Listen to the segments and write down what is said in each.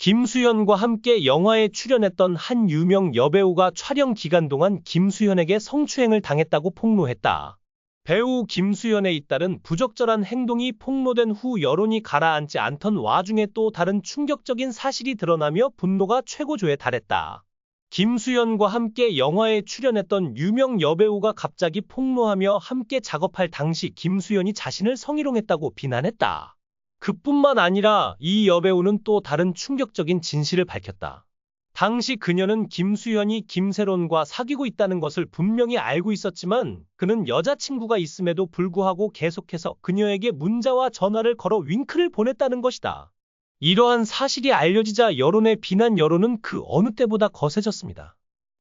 김수현과 함께 영화에 출연했던 한 유명 여배우가 촬영 기간 동안 김수현에게 성추행을 당했다고 폭로했다. 배우 김수현의 잇따른 부적절한 행동이 폭로된 후 여론이 가라앉지 않던 와중에 또 다른 충격적인 사실이 드러나며 분노가 최고조에 달했다. 김수현과 함께 영화에 출연했던 유명 여배우가 갑자기 폭로하며 함께 작업할 당시 김수현이 자신을 성희롱했다고 비난했다. 그뿐만 아니라 이 여배우는 또 다른 충격적인 진실을 밝혔다. 당시 그녀는 김수현이 김세론과 사귀고 있다는 것을 분명히 알고 있었지만 그는 여자친구가 있음에도 불구하고 계속해서 그녀에게 문자와 전화를 걸어 윙크를 보냈다는 것이다. 이러한 사실이 알려지자 여론의 비난 여론은 그 어느 때보다 거세졌습니다.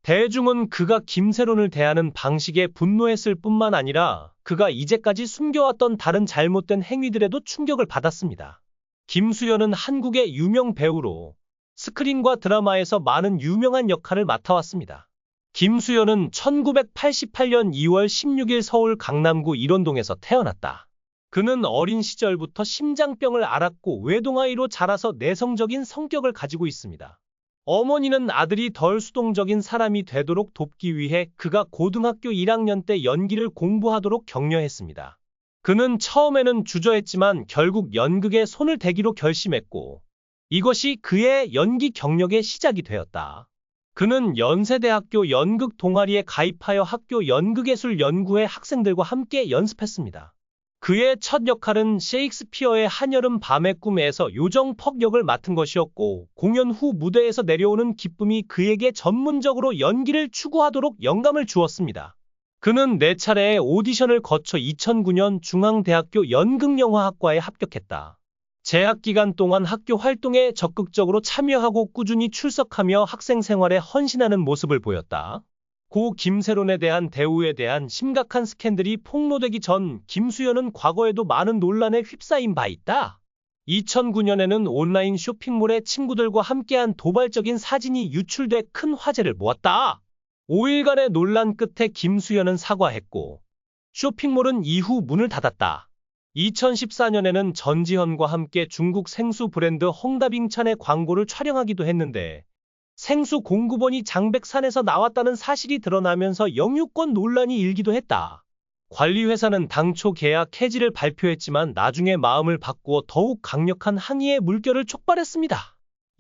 대중은 그가 김세론을 대하는 방식에 분노했을 뿐만 아니라 그가 이제까지 숨겨왔던 다른 잘못된 행위들에도 충격을 받았습니다. 김수현은 한국의 유명 배우로 스크린과 드라마에서 많은 유명한 역할을 맡아왔습니다. 김수현은 1988년 2월 16일 서울 강남구 일원동에서 태어났다. 그는 어린 시절부터 심장병을 앓았고 외동아이로 자라서 내성적인 성격을 가지고 있습니다. 어머니는 아들이 덜 수동적인 사람이 되도록 돕기 위해 그가 고등학교 1학년 때 연기를 공부하도록 격려했습니다. 그는 처음에는 주저했지만 결국 연극에 손을 대기로 결심했고 이것이 그의 연기 경력의 시작이 되었다. 그는 연세대학교 연극 동아리에 가입하여 학교 연극예술연구회 학생들과 함께 연습했습니다. 그의 첫 역할은 셰익스피어의 한여름 밤의 꿈에서 요정퍽 역을 맡은 것이었고 공연 후 무대에서 내려오는 기쁨이 그에게 전문적으로 연기를 추구하도록 영감을 주었습니다. 그는 4차례의 오디션을 거쳐 2009년 중앙대학교 연극영화학과에 합격했다. 재학 기간 동안 학교 활동에 적극적으로 참여하고 꾸준히 출석하며 학생 생활에 헌신하는 모습을 보였다. 고 김세론에 대한 대우에 대한 심각한 스캔들이 폭로되기 전 김수현은 과거에도 많은 논란에 휩싸인 바 있다. 2009년에는 온라인 쇼핑몰에 친구들과 함께한 도발적인 사진이 유출돼 큰 화제를 모았다. 5일간의 논란 끝에 김수현은 사과했고 쇼핑몰은 이후 문을 닫았다. 2014년에는 전지현과 함께 중국 생수 브랜드 헝다빙찬의 광고를 촬영하기도 했는데 생수 공급원이 장백산에서 나왔다는 사실이 드러나면서 영유권 논란이 일기도 했다. 관리회사는 당초 계약 해지를 발표했지만 나중에 마음을 바꾸어 더욱 강력한 항의의 물결을 촉발했습니다.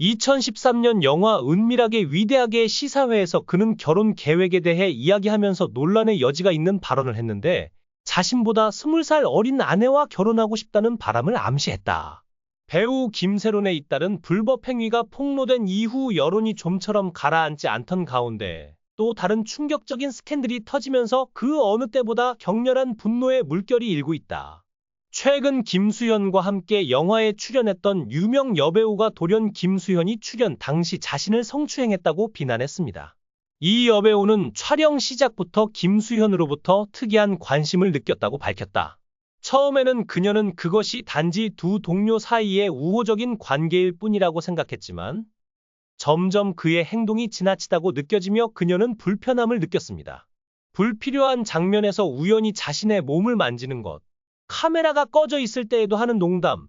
2013년 영화 은밀하게 위대하게의 시사회에서 그는 결혼 계획에 대해 이야기하면서 논란의 여지가 있는 발언을 했는데 자신보다 20살 어린 아내와 결혼하고 싶다는 바람을 암시했다. 배우 김세론에 잇따른 불법 행위가 폭로된 이후 여론이 좀처럼 가라앉지 않던 가운데 또 다른 충격적인 스캔들이 터지면서 그 어느 때보다 격렬한 분노의 물결이 일고 있다. 최근 김수현과 함께 영화에 출연했던 유명 여배우가 돌연 김수현이 출연 당시 자신을 성추행했다고 비난했습니다. 이 여배우는 촬영 시작부터 김수현으로부터 특이한 관심을 느꼈다고 밝혔다. 처음에는 그녀는 그것이 단지 두 동료 사이의 우호적인 관계일 뿐이라고 생각했지만 점점 그의 행동이 지나치다고 느껴지며 그녀는 불편함을 느꼈습니다. 불필요한 장면에서 우연히 자신의 몸을 만지는 것, 카메라가 꺼져 있을 때에도 하는 농담,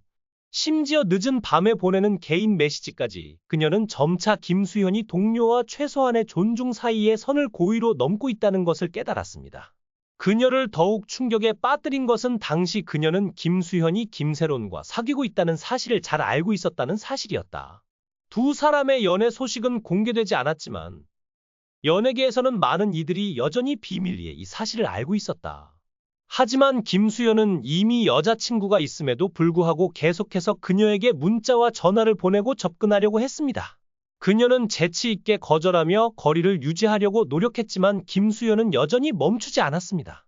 심지어 늦은 밤에 보내는 개인 메시지까지 그녀는 점차 김수현이 동료와 최소한의 존중 사이의 선을 고의로 넘고 있다는 것을 깨달았습니다. 그녀를 더욱 충격에 빠뜨린 것은 당시 그녀는 김수현이 김세론과 사귀고 있다는 사실을 잘 알고 있었다는 사실이었다. 두 사람의 연애 소식은 공개되지 않았지만 연예계에서는 많은 이들이 여전히 비밀리에 이 사실을 알고 있었다. 하지만 김수현은 이미 여자친구가 있음에도 불구하고 계속해서 그녀에게 문자와 전화를 보내고 접근하려고 했습니다. 그녀는 재치 있게 거절하며 거리를 유지하려고 노력했지만 김수현은 여전히 멈추지 않았습니다.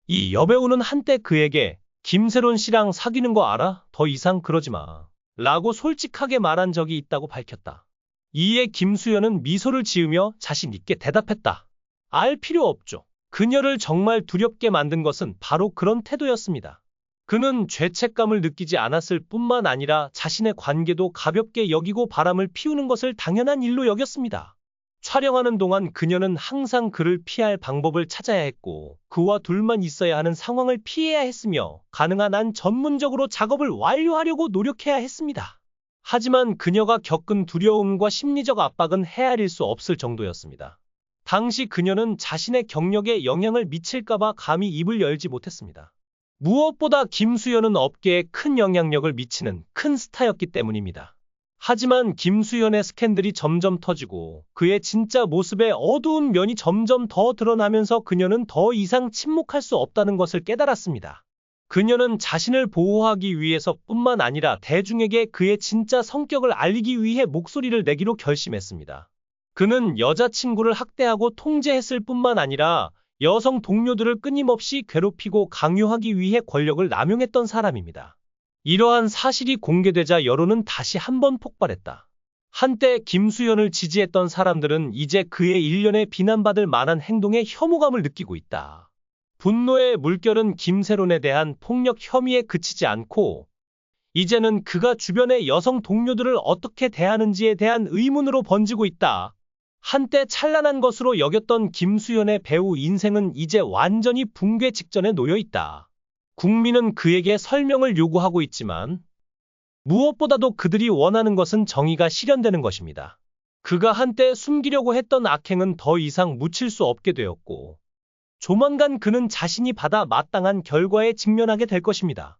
이 여배우는 한때 그에게 김세론 씨랑 사귀는 거 알아? 더 이상 그러지 마. 라고 솔직하게 말한 적이 있다고 밝혔다. 이에 김수현은 미소를 지으며 자신 있게 대답했다. 알 필요 없죠. 그녀를 정말 두렵게 만든 것은 바로 그런 태도였습니다. 그는 죄책감을 느끼지 않았을 뿐만 아니라 자신의 관계도 가볍게 여기고 바람을 피우는 것을 당연한 일로 여겼습니다. 촬영하는 동안 그녀는 항상 그를 피할 방법을 찾아야 했고 그와 둘만 있어야 하는 상황을 피해야 했으며 가능한 한 전문적으로 작업을 완료하려고 노력해야 했습니다. 하지만 그녀가 겪은 두려움과 심리적 압박은 헤아릴 수 없을 정도였습니다. 당시 그녀는 자신의 경력에 영향을 미칠까봐 감히 입을 열지 못했습니다. 무엇보다 김수현은 업계에 큰 영향력을 미치는 큰 스타였기 때문입니다. 하지만 김수현의 스캔들이 점점 터지고 그의 진짜 모습의 어두운 면이 점점 더 드러나면서 그녀는 더 이상 침묵할 수 없다는 것을 깨달았습니다. 그녀는 자신을 보호하기 위해서뿐만 아니라 대중에게 그의 진짜 성격을 알리기 위해 목소리를 내기로 결심했습니다. 그는 여자친구를 학대하고 통제했을 뿐만 아니라 여성 동료들을 끊임없이 괴롭히고 강요하기 위해 권력을 남용했던 사람입니다. 이러한 사실이 공개되자 여론은 다시 한번 폭발했다. 한때 김수현을 지지했던 사람들은 이제 그의 일련의 비난받을 만한 행동에 혐오감을 느끼고 있다. 분노의 물결은 김세론에 대한 폭력 혐의에 그치지 않고 이제는 그가 주변의 여성 동료들을 어떻게 대하는지에 대한 의문으로 번지고 있다. 한때 찬란한 것으로 여겼던 김수현의 배우 인생은 이제 완전히 붕괴 직전에 놓여 있다. 국민은 그에게 설명을 요구하고 있지만 무엇보다도 그들이 원하는 것은 정의가 실현되는 것입니다. 그가 한때 숨기려고 했던 악행은 더 이상 묻힐 수 없게 되었고 조만간 그는 자신이 받아 마땅한 결과에 직면하게 될 것입니다.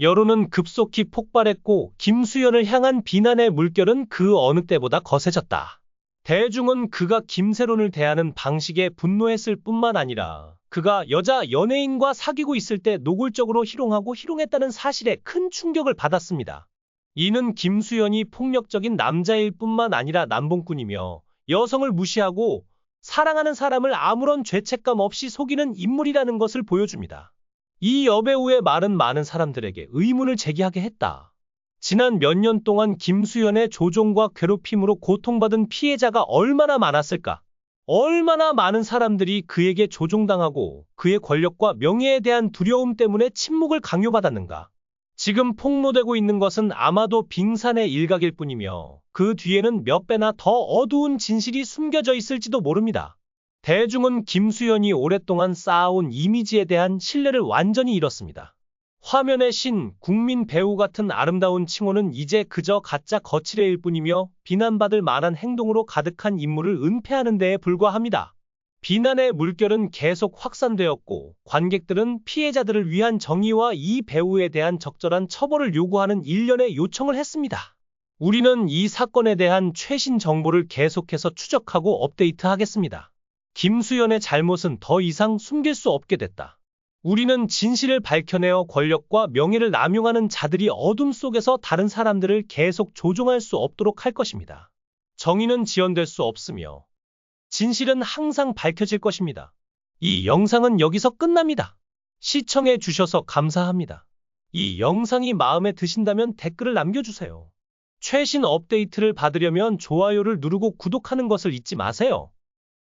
여론은 급속히 폭발했고 김수현을 향한 비난의 물결은 그 어느 때보다 거세졌다. 대중은 그가 김세론을 대하는 방식에 분노했을 뿐만 아니라 그가 여자 연예인과 사귀고 있을 때 노골적으로 희롱하고 희롱했다는 사실에 큰 충격을 받았습니다. 이는 김수현이 폭력적인 남자일 뿐만 아니라 남봉꾼이며 여성을 무시하고 사랑하는 사람을 아무런 죄책감 없이 속이는 인물이라는 것을 보여줍니다. 이 여배우의 말은 많은 사람들에게 의문을 제기하게 했다. 지난 몇 년 동안 김수현의 조종과 괴롭힘으로 고통받은 피해자가 얼마나 많았을까? 얼마나 많은 사람들이 그에게 조종당하고 그의 권력과 명예에 대한 두려움 때문에 침묵을 강요받았는가? 지금 폭로되고 있는 것은 아마도 빙산의 일각일 뿐이며 그 뒤에는 몇 배나 더 어두운 진실이 숨겨져 있을지도 모릅니다. 대중은 김수현이 오랫동안 쌓아온 이미지에 대한 신뢰를 완전히 잃었습니다. 화면의 신, 국민 배우 같은 아름다운 칭호는 이제 그저 가짜 거칠애일 뿐이며 비난받을 만한 행동으로 가득한 인물을 은폐하는 데에 불과합니다. 비난의 물결은 계속 확산되었고 관객들은 피해자들을 위한 정의와 이 배우에 대한 적절한 처벌을 요구하는 일련의 요청을 했습니다. 우리는 이 사건에 대한 최신 정보를 계속해서 추적하고 업데이트하겠습니다. 김수현의 잘못은 더 이상 숨길 수 없게 됐다. 우리는 진실을 밝혀내어 권력과 명예를 남용하는 자들이 어둠 속에서 다른 사람들을 계속 조종할 수 없도록 할 것입니다. 정의는 지연될 수 없으며 진실은 항상 밝혀질 것입니다. 이 영상은 여기서 끝납니다. 시청해 주셔서 감사합니다. 이 영상이 마음에 드신다면 댓글을 남겨주세요. 최신 업데이트를 받으려면 좋아요를 누르고 구독하는 것을 잊지 마세요.